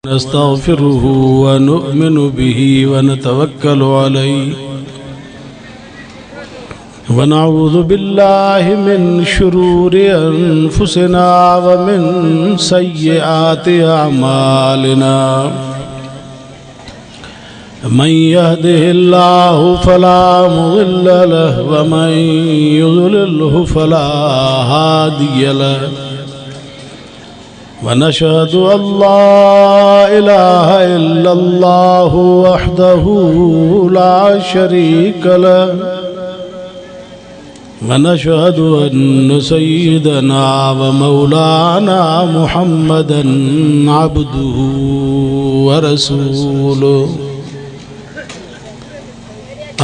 नस्तगफिरुह व नु'मिनु बिही व नतवक्कलु अलैहि व नऊज़ु बिल्लाहि मिन शुरूरि अनफुसिना व मिन सय्यिआति अमालिना मन यहदिहिल्लाहु फला मुदिल्ल लहु व मन युद्लिल्हु फला हादिय लहु वनशहदु अल्ला इलाहा इल्लल्लाहु वहदहु ला शरीक लहु वनशहदु अन्न सय्यदना व मौलाना मुहम्मदन अब्दुहु व रसूलुहु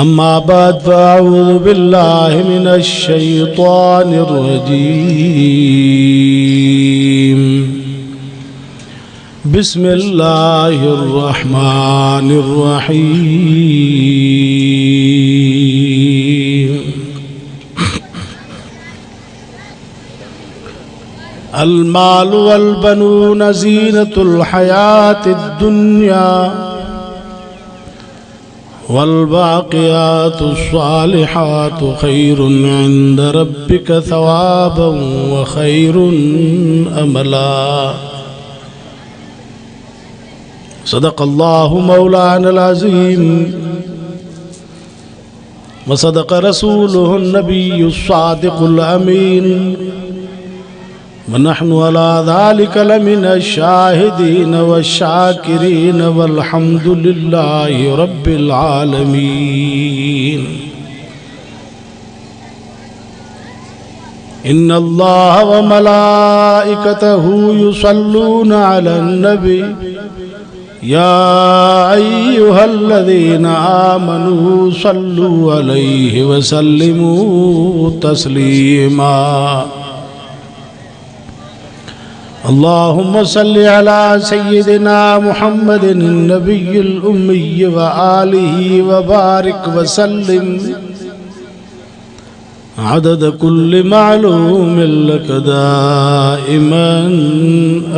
अम्मा बाद फ़अऊज़ु बिल्लाहि मिनश शैतानिर रजीम बिस्मिल्लाहिर्रहमानिर्रहीम अल मालु वल बनून ज़ीनतुल हयातिद दुनिया वल बाक़ियातुस्सालिहातु खैरुन इंद रब्बिक सवाबन व खैरुन अमला सदक़ल्लाहु मौलानल अज़ीम व सदक़ रसूलुहुन नबियुस सादिक़ुल अमीन व नहनु अला ज़ालिक लमिनश शाहिदीन वश्शाकिरीन वल्हम्दुलिल्लाहि रब्बिल आलमीन इन्नल्लाह व मलाइकतहु युसल्लूना अलन नबी या अय्युहल्लज़ीना आमनू सल्लु अलैहि व सल्लिमू तस्लीमा अल्लाहुम्मा सल्लि अला सय्यिदिना मुहम्मदिन नबिय्यिल उम्मी व आलिहि व बारिक व सल्लिम अदद कुल्लि मालूमिन लक दाइमन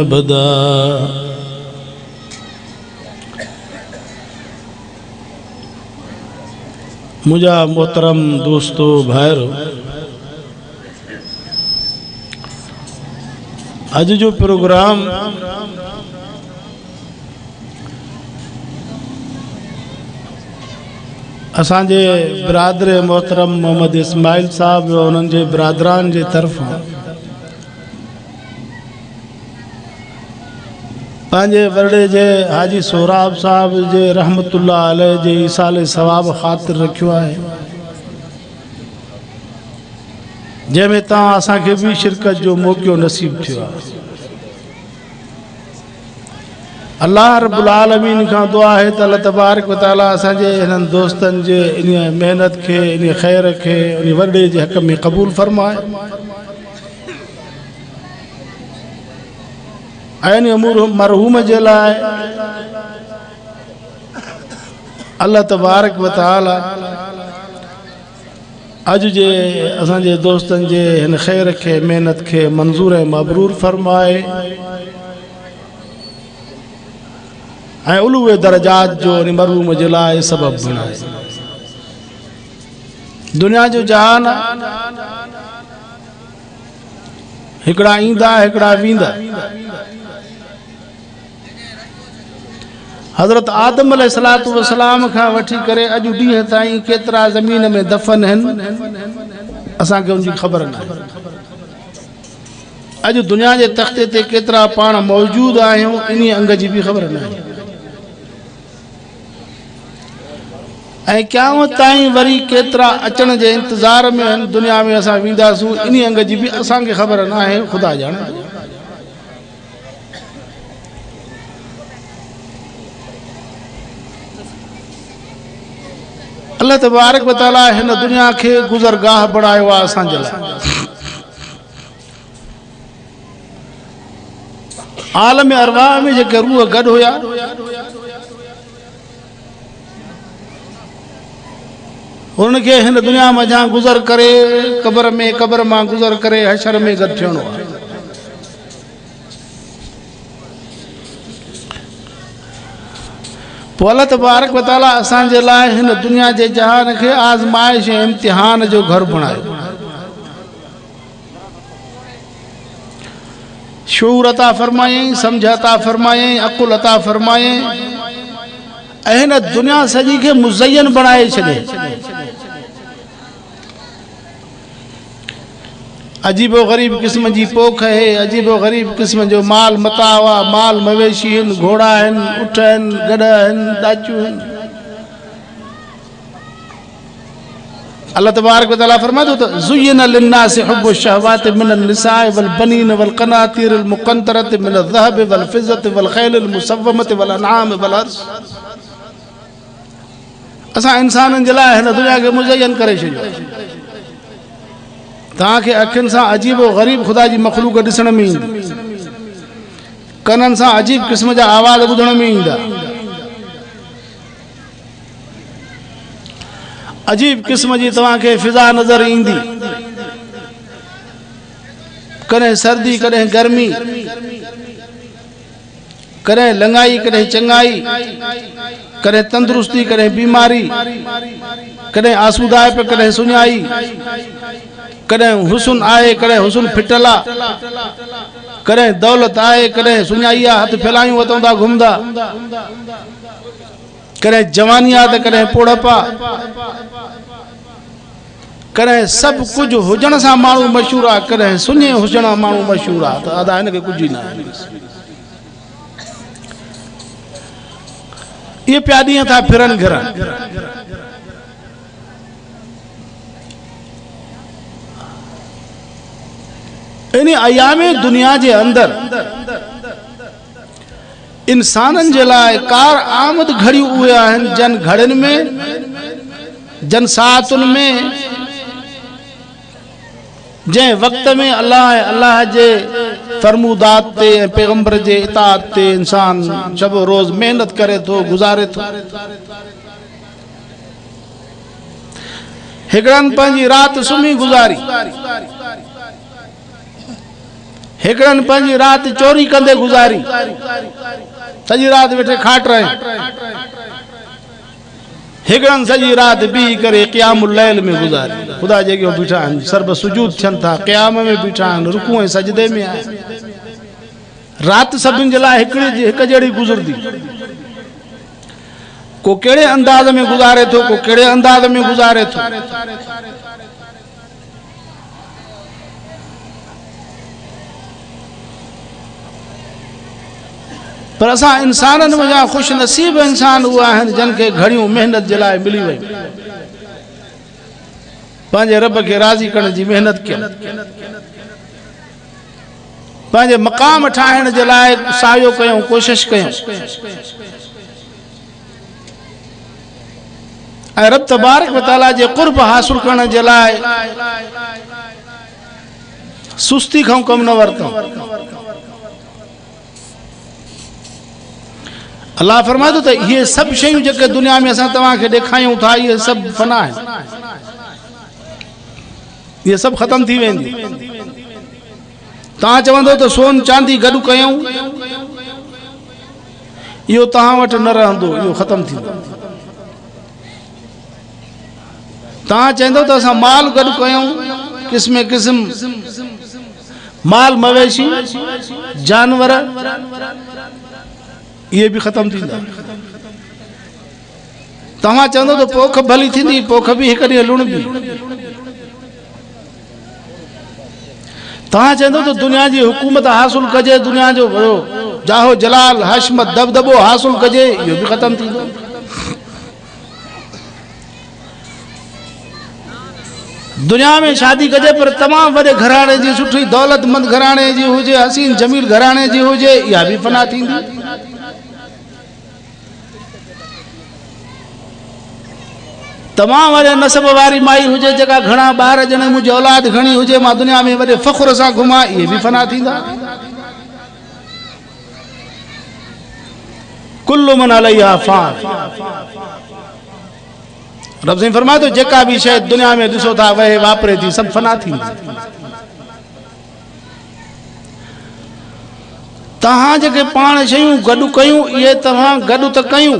अबदा। मुझा मोहतरम दोस्तों भाइयों, अज जो प्रोग्राम असांजे बिरादर मोहतरम मोहम्मद इस्माइल साहब और उन्हनि जे बिरादरान जे तरफ़ां पंहिंजे वरड़े जे हाजी सोहराब साहब जे रहमतुल्लाह अलैह जे ईसाले सवाब ख़ातिर रखियो आहे, जंहिंमें तव्हां असांखे बि शिरकत जो मौक़ो नसीब थियो आहे। अल्लाह रब्बुल आलमीन खां दुआ आहे त अल्लाह तबारक व तआला असांजे हिननि दोस्तनि जे इन महिनत खे, इन ख़ैर खे इन वरड़े जे हक़ में क़बूल फरमाए ऐं इन मरहूम जे लाइ अल्लाह तबारक व तआला अज जे असांजे दोस्तनि जे हिन ख़ैर खे, महिनत खे मंज़ूर ऐं मबरूर फरमाए ऐं उलूए दर्जात जो इन मरहूम जे लाइ सबब बणाए। दुनिया जो जहान हिकिड़ा ईंदा हिकिड़ा वेंदा। हज़रत आदम अलैहिस्सलातु वस्सलाम खां वठी करे अॼु ॾींहं ताईं केतिरा ज़मीन में दफ़न आहिनि असांखे उनजी ख़बर न आहे। अॼु दुनिया जे तख़्ते ते केतिरा पाण मौजूदु आहियूं इन अंग जी बि ख़बर न आहे। ऐं क़यामत ताईं वरी केतिरा अचण जे इंतज़ार में आहिनि, दुनिया में असां वेंदासूं इन अंग जी बि असांखे ख़बर न आहे, ख़ुदा ॼाणे। अल्लाह तबारक व तआला हिन दुनिया खे गुज़रगाह बणायो आहे असांजे लाइ। आलम अरवाह में जेके रूह गॾु हुया उनके हिन दुनिया मझां गुज़र करे क़बर मां गुज़र करे हशर में गॾु थियणो आहे। पोइ अल्लाह तबारक व तआला असांजे लाइ हिन दुनिया जे जहान खे आज़माइश ऐं इम्तिहान जो घर बणायो। शऊर अता फरमायईं, समझ अता फरमायईं, अकुल अता फरमायईं ऐं हिन दुनिया सॼी खे मुज़यन बणाए छॾे। अजीबो गरीब क़िस्म जी पोख है, अजीबो गरीब क़िस्म जो माल मतावा, माल मवेशी आहिनि, घोड़ा आहिनि, ऊठ आहिनि, गॾ आहिनि, दाचूं आहिनि। अल्लाह तबारक व तआला फरमाए थो त ज़ुय्यिन लिन्नासि हुब्बु शहवाति मिनन निसाइ वल बनीन वल क़नातीरिल मुक़ंतरति मिनल ज़हबि वल फ़िज़्ज़ति वल ख़ैलिल मुसव्वमति वल अनआम वल हर्स। असां इंसाननि जे लाइ हिन दुनिया खे मुज़यन करे छॾियो। तव्हांखे अखियुनि सां अजीबो गरीब ख़ुदा जी मख़लूक ॾिसण में ईंदी, कननि सां अजीब क़िस्म जा आवाज़ ॿुधण में ईंदा, अजीब क़िस्म जी तव्हांखे फिज़ा नज़र ईंदी, कॾहिं सर्दी कॾहिं गर्मी, कॾहिं लंगाई कॾहिं चङाई, कॾहिं तंदुरुस्ती कॾहिं बीमारी, कॾहिं आसूदाइप कॾहिं सुञाई, कॾहिं हुस्न आहे कॾहिं हुस्न फिटल आहे, कॾहिं दौलत आहे कॾहिं सुञाई आहे, हथ फैलायूं वतंदा घुमंदा, कॾहिं जवानी आहे त कॾहिं पोड़पा, कॾहिं सभु कुझु हुजण सां माण्हू मशहूरु आहे, कॾहिं सुञे हुजण माण्हू मशहूरु आहे। त अदा हिनखे कुझु ई न आहे। इहे पिया ॾींहं था फिरनि घरनि। इन अयामे दुनिया जे अंदरि इंसाननि जे लाइ कार आमद घड़ियूं उहे आहिनि जन घड़ियुनि में, जन साअतुनि में, जंहिं वक़्त में अल्लाह जे फरमूदात ते ऐं पैगंबर जे इताअत ते इंसान शब रोज़ मेहनत करे थो, गुज़ारे थो। हिकिड़नि पंहिंजी राति सुम्ही गुज़ारी, हिकिड़नि पंहिंजी राति चोरी कंदे गुज़ारी, सॼी राति वेठे खाट रहे, हिकिड़नि सॼी राति बीह करे क़ियामुल लैल में गुज़ारी। ख़ुदा जेके बीठा आहिनि सर्ब सुजूद थियनि था, क़याम में बीठा आहिनि, रुकू ऐं सजदे में आहिनि। राति सभिनि जे लाइ हिकु जहिड़ी गुज़रंदी। को कहिड़े अंदाज़ में गुज़ारे थो, को कहिड़े अंदाज़ में गुज़ारे थो। पर असां इंसाननि में ख़ुश नसीब इंसान उहे आहिनि जिन खे घड़ियूं महिनत जे लाइ मिली वई, पंहिंजे रब खे राज़ी करण जी महिनत कयनि, पंहिंजे मक़ाम ठाहिण जे लाइ सायो कयूं, कोशिश कयूं ऐं रब तबारक व तआला जे क़ुर्ब हासिल करण जे लाइ सुस्ती खां कमु न वरितो। अल्लाह फरमाए थो त इहे सभु शयूं जेके दुनिया में असां तव्हांखे ॾेखारियूं था, इहे सभु फना आहिनि, इहे सभु ख़तम थी वेंदी। तव्हां चवंदो त सोन चांदी गॾु कयूं, इहो तव्हां वटि न रहंदो, इहो ख़तम थींदो। तव्हां चवंदो त असां माल गॾु कयूं, क़िस्म क़िस्म माल मवेशी जानवर, ये भी ख़त्म थींदा। तव्हां चवंदो त पोख भली थींदी, पोख बि हिकु ॾींहुं लुणबी। तव्हां चवंदो त दुनिया जी हुकूमत हासिल कजे, दुनिया जो वॾो जाहो जलाल हशमत दबदबो हासिल कजे, इहो बि ख़त्म थींदो। दुनिया में शादी कजे पर तमामु वॾे घराणे जी, सुठी दौलतमंद घराणे जी हुजे, हसीन जमील घराणे जी हुजे, इहा बि फना थींदी। तमामु वॾे नसब वारी माई हुजे जेका घणा ॿार ॼणे, मुंहिंजी औलाद घणी हुजे, मां दुनिया में वॾे फ़ख्र सां घुमां, इहे बि फना थींदा। कुल्लु मन अलैहा फ़ान। रब साईं फरमाए थो जेका बि शइ दुनिया में ॾिसो था वहे वापरे थी, सभु फना थींदी। तहां जेके पाण शयूं गॾु कयूं ये तव्हां गॾु त कयूं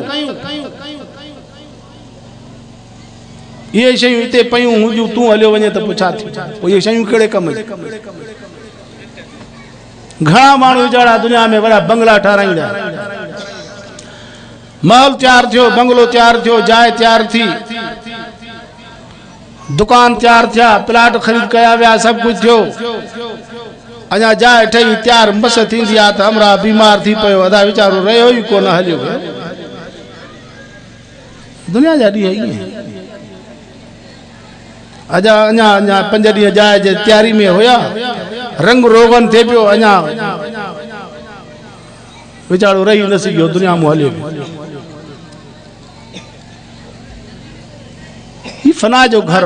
ये शयूं हिते पयूं हुजूं तूं हलियो वञे त पुछा थी पोइ ये शयूं कहिड़े कम जी घणा माण्हू वीचारा दुनिया में वॾा बंगला ठाराईंदा महल तैयार थियो बंगलो तैयार थियो जाइ तैयार थी दुकान तैयार थिया प्लाट ख़रीद कया विया सब कुछ थियो अञा जाइ ठही तैयार मस थींदी आहे त हमरा बीमार थी पियो अदा वीचारो रहियो ई कोन हलियो दुनिया जा ॾींहं ईअं अजा अञा अञा 5 ॾींहं जाइ जे तैयारी में हुया रंग रोगन थे पियो अञा वीचारो रही न सघियो दुनिया में हलियो ही फना जो घर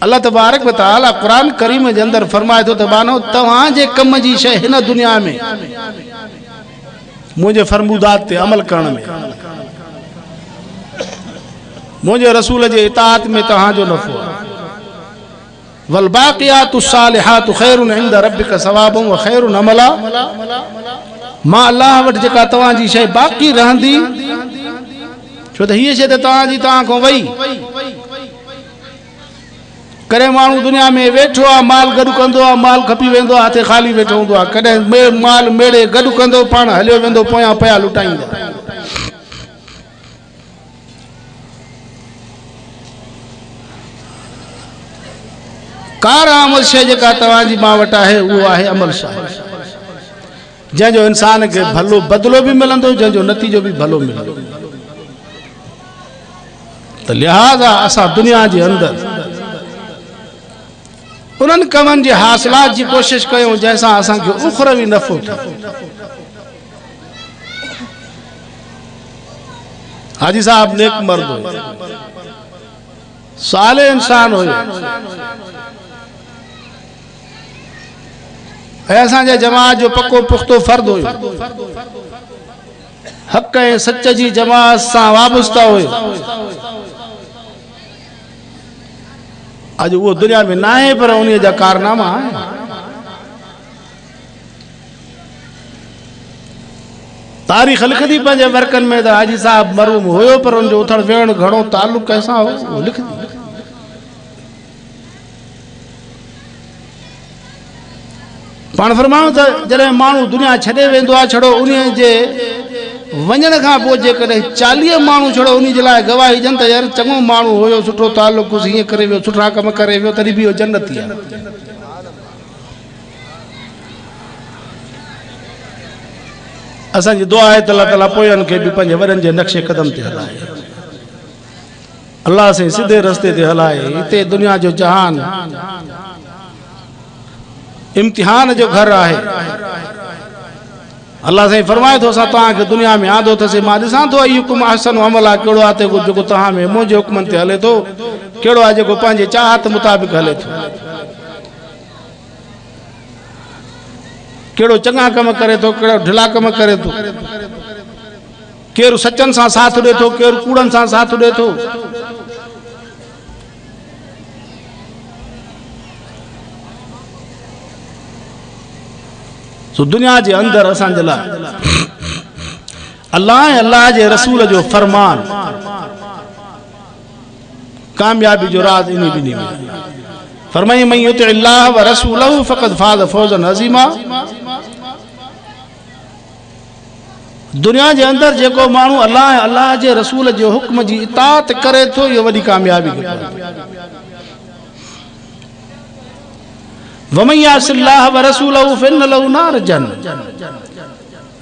अल्लाह तबारक व तआला कुरान करीम जे अंदर फरमाए थो त बानो तव्हां जे कम जी शइ हिन दुनिया में मुझे फरमूदात ते अमल करण में मुझे रसूल जे इताअत में तहां जो नफ़ो वल बाक़ियातु सालिहातु खैरुन इंद रब्बिका सवाबुन व खैरुन अमला मां अल्लाह वटि जेका तव्हां जी शइ बाक़ी रहंदी छो त हीअ शइ त तव्हां जी तव्हां खां वई करे माण्हू दुनिया में वेठो आहे माल गॾु कंदो आहे माल खपी वेंदो आहे हथे ख़ाली वेठो हूंदो आहे कॾहिं माल मेड़े गॾु कंदो पाण हलियो वेंदो पोयां पया लुटाईंदा कार अमल शइ जेका तव्हां जी मां वटि आहे उहो आहे अमल शाह जंहिंजो इंसान खे भलो बदिलो बि मिलंदो जंहिंजो नतीजो बि भलो मिलंदो त लिहाज़ा असां दुनिया जे अंदरि उन्हनि कमनि जे हासिलात जी कोशिश कयूं जंहिंसां असांखे उखरवी नफ़ो थिए हाजी साहब नेक मर्द हुयो साले इंसान हुयो असांजे जमात जो पक्को पुख्तो फर्द हुयो हक़ ऐं सच जी जमात सां वाबस्ता हुयो अॼु उहो दुनिया में न आहे पर उन जा कारनामा तारीख़ लिखंदी पंहिंजे वर्कनि में त हाजी साहब मरूम हुयो पर उनजो उथण वेहण घणो तालुक कंहिंसां हो लिखंदी पाण फरमायूं त जॾहिं माण्हू दुनिया छॾे वेंदो आहे छड़ो उन जे वञण खां पोइ जेकॾहिं 40 माण्हू छड़ो उन जे लाइ गवाही ॾियनि त यार चङो माण्हू हुयो सुठो तालुक हीअं करे वियो सुठा कम करे वियो तॾहिं बि इहो जन्नती आहे असांजी दुआ आहे त अल्लाह ताला पोयनि खे बि पंहिंजे वॾनि जे नक्शे कदम ते हलाए अल्लाह से सीधे रस्ते ते हलाए हिते दुनिया जो जहान इम्तिहान जो घर आहे अल्लाह से फरमाए थो असां तव्हांखे दुनिया में आंदो अथसीं मां ॾिसां थो हुकुम अहसन अमल आहे कहिड़ो आहे जेको तव्हां में मुंहिंजे हुकुमनि ते हले थो कहिड़ो आहे जेको पंहिंजे चाहत मुताबिक़ हले थो कहिड़ो चङा कम करे थो कहिड़ो ढिला कम करे थो केरु सचनि सां साथ ॾिए थो केरु कूड़नि सां साथ ॾिए थो सो दुनिया जे अंदर असांजे लाइ अल्लाह ऐं अल्लाह जे रसूल जो फरमान कामयाबी जो राज इन ॿिन्ही में फरमाई मन युति अल्लाह व रसूलहु फक़द फाज़ फौज़न अज़ीमा दुनिया जे अंदर जेको माण्हू अल्लाह ऐं अल्लाह जे रसूल जे हुक्म जी इताअत करे थो इहो वॾी कामयाबी वमन यासिल्लाह व रसूलहु फ़इन्न लहु नार जहन्नम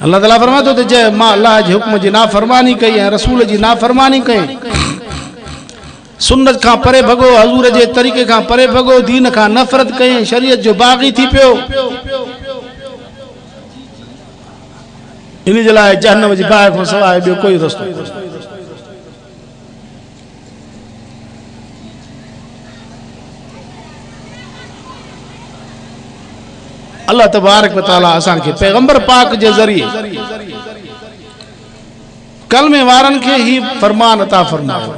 अल्लाह ताला फरमाए थो त जे मां अल्लाह जे हुक्म जी नाफ़रमानी कई ऐं रसूल जी नाफ़रमानी कई सुन्नत खां परे भगो हज़ूर जे तरीक़े खां परे भगो दीन खां नफ़रत कई शरीयत जो बाग़ी थी पियो इन जे लाइ जहन्नम जी बाहि खां सवाइ ॿियो कोई रस्तो अल्लाह तबारक व तआला असांखे पैगंबर पाक जे ज़रिए कलमे वारनि खे ही फरमान अता फरमायो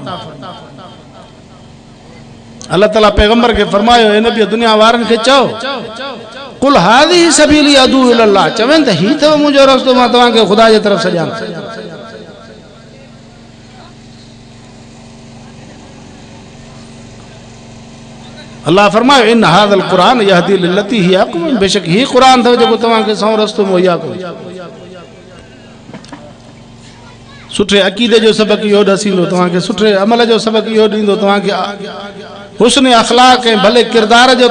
अल्लाह ताला पैगंबर के फरमायो ए नबी दुनिया वारन के चओ कुल हादी सबीली अदू इल्लाह चवन त ही तो मुझो रस्तो मां तवा के खुदा जे तरफ सजान। अल्लाह फरमायो इन हादल कुरान यहदी लिल्लती ही अक़वम, बेशक ही कुरान था जो तवा के सौ रस्तो मुहैया करो। सुठे अकीदे जो सबक इहो दसींदो तवा के, सुठे अमल जो सबक इहो दींदो तवा के, हुस्न अखलाक ऐं भले किरदार जो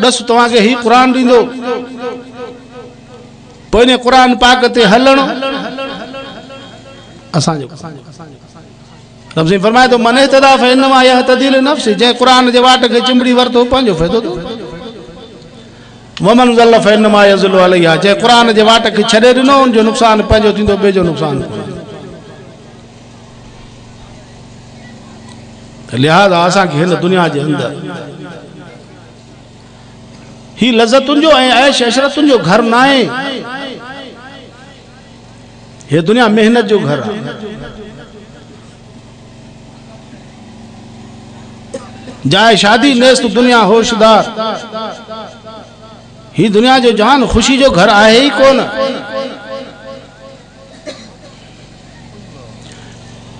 दस तवा के ही कुरान दींदो। पोइ इन कुरान पाक ते हलणो असां जो रब से फरमाए तो मन इहतदा फइन्नमा यहतदी लिनफ्सी, जे कुरान जे वाट के चिंबड़ी वरतो पंहिंजो फ़ाइदो तो। वमन ज़ल्ल फइन्नमा यज़ल्लु अलैहा, जे कुरान जे वाट के छॾे ॾिनो उन जो नुक़सान पंहिंजो थींदो, ॿिए जो नुक़सान। लिहाज़ा असांखे हिन दुनिया जे अंदर ही लज़तुनि जो ऐं ऐश अशरतुनि जो घर न आहे, हे दुनिया मेहनत जो घर आहे। जाए शादी नेस्त दुनिया होशदार, ही दुनिया जो जान खुशी जो घर आहे ही कोन।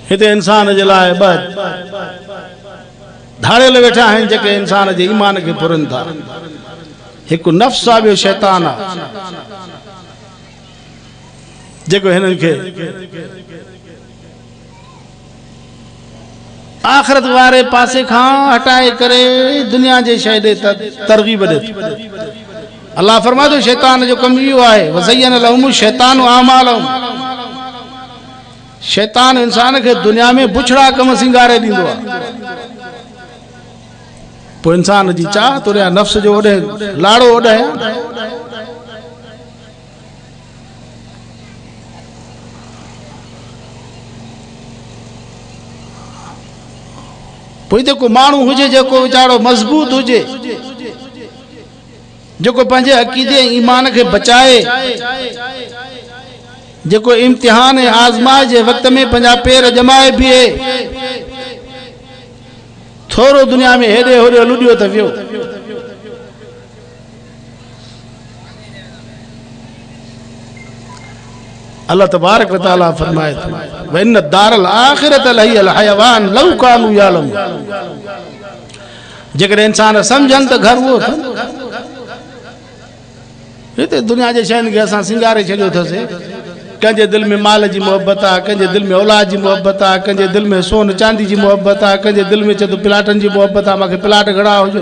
हिते इंसान जे लाइ धाड़ियल वेठा आहिनि जेके इंसान जे ईमान खे पुरनि था। हिकु नफ्स आहे, ॿियो शैतान आहे, जेको हिननि खे आखिरत वारे पासे खां हटाए करे दुनिया जे शइ ॾे तरगीब ॾे। अल्लाह फरमाए थो शैतान जो कमु इहो आहे, वज़य्यन लहुम शैतानु अमालहुम, शैतान इंसान खे दुनिया में बुछड़ा कम सिंगारे ॾींदो आहे। पोइ इंसान जी चाह तुर नफ्स जो ओॾे लाड़ो ओॾे पोइ जेको माण्हू हुजे जेको वीचारो मज़बूत हुजे, जेको पंहिंजे अक़ीदे ईमान खे बचाए, जेको इम्तिहान आज़माए जे वक़्त में पंहिंजा पेर जमाए बीहे, थोरो दुनिया में हेॾे होॾे लुॾियो त वियो। अल्लाह तबारक व तआला फरमाए थो व इन दारल आखिरत लहियल हयवान लौ कानू यालम, जेकर इंसान समझन त घर वो हिते दुनिया जे शयुनि खे असां सिंगारे छॾियो अथसीं। कंहिंजे दिलि में माल जी मोहबत आहे, कंहिंजे दिलि में औलाद जी मोहबत आहे, कंहिंजे दिलि में सोन चांदी जी मोहबत आहे, कंहिंजे दिलि में चए थो प्लाटनि जी मोहबत आहे, मूंखे प्लाट घणा हुजनि।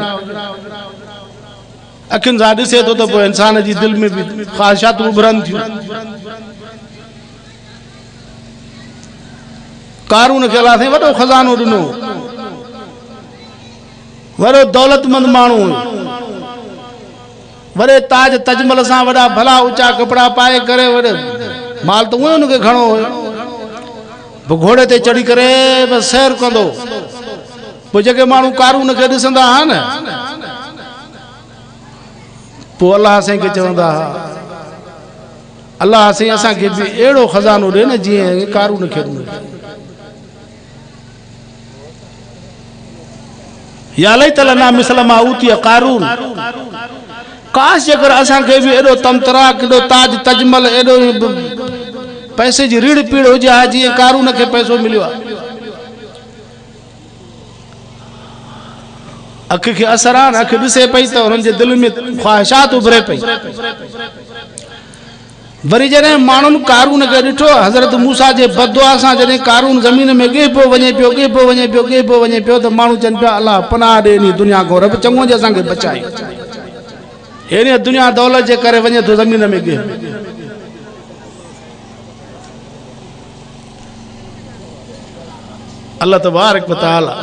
अखियुनि सां ॾिसे थो त पोइ इंसान जी दिलि में बि ख़्वाहिशातूं उभरनि थियूं। कारून खे अलाह साईं वॾो खज़ानो ॾिनो, वॾो दौलतमंद माण्हू हुयो, वॾे ताज तजमल सां वॾा भला ऊचा कपिड़ा पाए करे, वॾे माल त उहो हुनखे घणो हुयो। पोइ घोड़े ते चढ़ी करे बसि सैर कंदो। पोइ जेके माण्हू कारून खे ॾिसंदा हुआ न, पोइ अलाह साईं खे चवंदा हुआ, अलाह साईं असांखे बि अहिड़ो खज़ानो ॾे न जीअं कारून खे ॾिनो। या लैत लना मिसल मा ऊतिय कारून, काश जेकर असांखे बि एॾो तमतराक, एॾो ताज तजमल, एॾो पैसे जी रीढ़ पीढ़ हुजे हा जीअं कारून खे पैसो मिलियो आहे। अखि खे असर आहे न, अखि ॾिसे पई त हुननि जे दिलि में ख़्वाहिशात उभरे पई। वरी जॾहिं माण्हुनि कारून खे ॾिठो, हज़रत मूसा जे बदुआ सां जॾहिं कारून ज़मीन में ॻेपो वञे पियो, ॻेपो वञे पियो, ॻेपो वञे पियो, त माण्हू चवनि पिया अलाह पनाह ॾे इन दुनिया खां, रब चङो जे असांखे बचाए। इन दुनिया दौलत जे करे वञे थो ज़मीन में ॻे। अल्लाह तबारक व तआला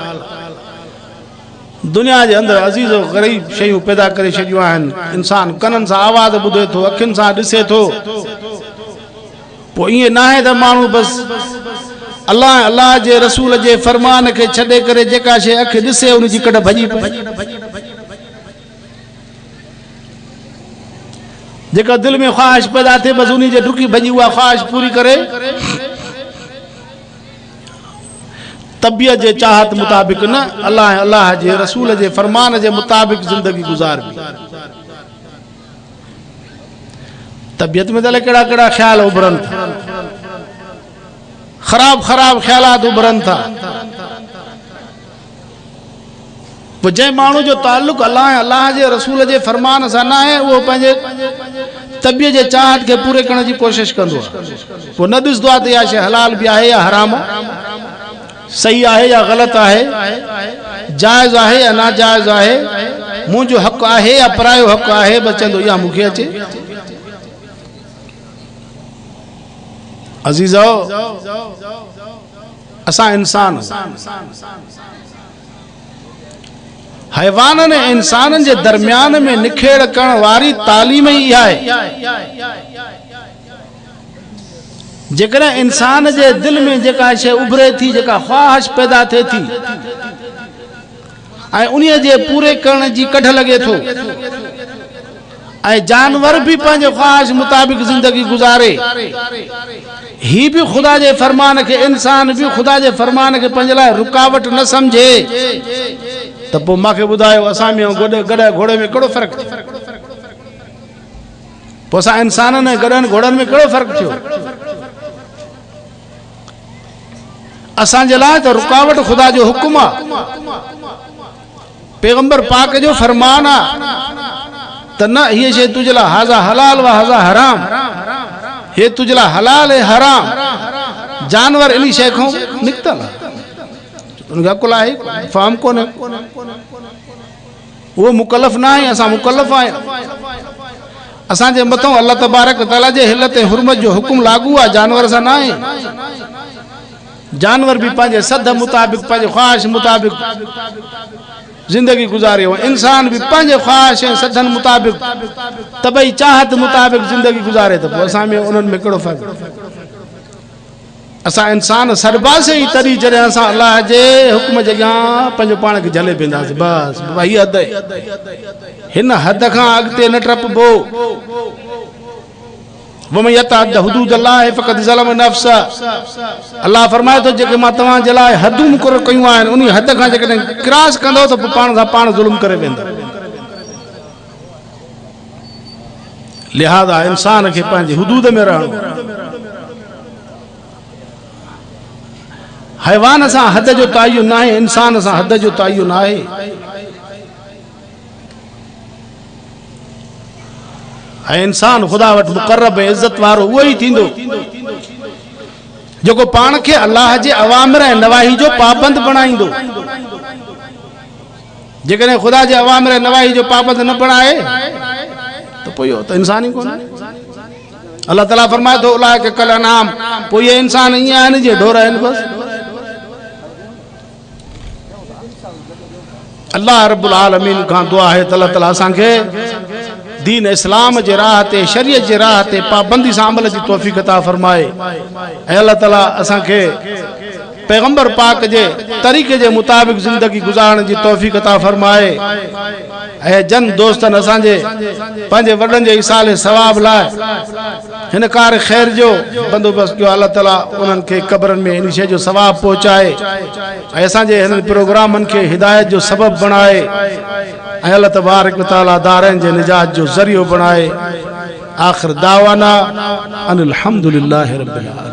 दुनिया जे अंदरि अज़ीज़ो ग़रीब शयूं पैदा करे छॾियूं आहिनि। इंसान कननि सां आवाज़ ॿुधे थो, अखियुनि सां ॾिसे थो। पोइ ईअं न आहे त माण्हू बसि अल्लाह अल्लाह जे रसूल जे फरमान खे छॾे करे जेका शइ अखि ॾिसे उनजी कॾ भॼी पए। जेका दिलि में ख़्वाहिश पैदा थिए बसि उन जे डुकी भॼी उहा ख़्वाहिश पूरी करे तबियत जे चाहत मुताबिक़ न, अल्लाह अल्लाह जे रसूल जे फरमान जे मुताबिक़ ज़िंदगी गुज़ारबी। तबियत में दले कड़ा कड़ा ख्याल उभरन था, खराब खराब ख्यालात उभरन था। वो जै मानू जो ताल्लुक अल्लाह अल्लाह जे रसूल जे फरमान सां ना है, वो पंहिंजे तबियत जे चाहत के पूरे करण जी कोशिश कंदो आहे। वो न ॾिसंदो आहे त इहा शइ हलाल भी आहे या हराम, सही आहे या ग़लत आहे, जायज़ आहे या नाजायज़ आहे, मुंहिंजो हक़ आहे या परायो हक़ आहे, बस चवंदो इहा मूंखे अचे। अज़ीज़ो, असां इंसान हैवाननि ऐं इंसाननि जे दरमियान में निखेड़ करण वारी तालीम ई इहा आहे। जेकॾहिं इंसान जे दिल में जेका शइ उभरे थी, जेका ख्वाहिश पैदा थिए थी ऐं उन्हीअ जे पूरे करण जी कढ लगे थो, ऐं जानवर भी पंहिंजे ख्वाहिश मुताबिक जिंदगी गुजारे, ही भी खुदा जे फरमान के, इंसान भी खुदा जे फरमान के पंहिंजे लाइ रुकावट न समझे, त पोइ मूंखे ॿुधायो असां में गॾ घोड़े में कहिड़ो फ़र्क़ु? पोइ असां इंसाननि ऐं गॾनि घोड़नि में कहिड़ो फ़र्क़ु थियो? असांजे लाइ त रुकावट खुदा जो हुकुम आहे, पैगंबर पाक जो फरमान आहे त न हीअ शइ तुंहिंजे लाइ हाज़ा हलाल व हाज़ा हराम, हे तुंहिंजे लाइ हलाल ऐं हराम। जानवर इन शइ खां निकितल आहे, उनखे अकुल आहे, फाम कोन्हे, उहो मुकल्लफ़ न आहे, असां मुकल्लफ़ आहियूं। असांजे मथां अल्लाह तबारक व तआला जे हिलत ऐं हुर्मत जो हुकुम लागू आहे, जानवर सां न आहे। जानवर भी पंहिंजे सद मुताबिक, पंहिंजे ख्वाहिश मुताबिक जिंदगी गुजारे, इंसान भी पंहिंजे ख्वाहिश ऐं सदन मुताबिक, तबई चाहत मुताबिक जिंदगी गुजारे, त पोइ असां में उन्हनि में कहिड़ो फ़र्क़ु? असां इंसान सरबासे ई तरी जॾहिं असां अल्लाह जे हुकुम जे अॻियां पंहिंजो पाण खे झले पवंदासीं, बसि बाबा हीअ हद आहे, हिन हद खां अॻिते न टपबो। वमन यतअद्द हुदूदल्लाह फ़क़द ज़लम नफ़्सा, अल्लाह फरमाए थो जेके मां तव्हां जे लाइ हदूं मुक़रर कयूं आहिनि, उन हद खां जेकॾहिं क्रॉस कंदो त पाण सां पाण ज़ुल्म करे वेंदो। लिहाज़ा इंसान खे पंहिंजी हुदूद में रहणो। हैवान सां हद जो तयन न आहे, इंसान सां हद जो तयन आहे। ऐं इंसान खुदा वटि मुक़र्रब ऐं इज़त वारो उहो ई थींदो जेको पाण खे अल्लाह जे अवामिर ऐं नवाही जो पाबंद बणाईंदो। जेकॾहिं खुदा जे अवामिर ऐं नवाही जो पाबंद न बणाए त पोइ इहो त इंसान ई कोन्हे। अल्लाह ताला फरमाए थो उलाइका कल अनआम, पोइ इहे इंसान ईअं आहिनि जीअं ढोर आहिनि बसि। अल्लाह रब्बुल आलमीन खां दुआ आहे त अल्लाह ताला असांखे दीन इस्लाम जे राह ते, शरीयत जे राह ते पाबंदी सां अमल जी तौफ़ीक़ अता फरमाए, ऐं अल्लाह ताला असांखे पैगंबर पाक जे तरीक़े जे मुताबिक जिंदगी गुजारण जी तौफ़ीक़ अता फरमाए, ऐं जन दोस्तन असांजे पंहिंजे वॾनि जे इसाले सवाब लाइ हिन कार ख़ैर जो बंदोबस्त कयो। अल्लाह ताला उन्हनि खे क़ब्रनि में इन शइ जो सवाब पहुचाए, ऐं असांजे हिन प्रोग्रामनि खे हिदायत जो सबब बणाए, ऐं अल्लाह तबारक व तआला दारैन जे निजात जो ज़रियो बणाए। आख़िर दावाना अनिल हम्दुलिल्लाहि रब्बिल आलमीन।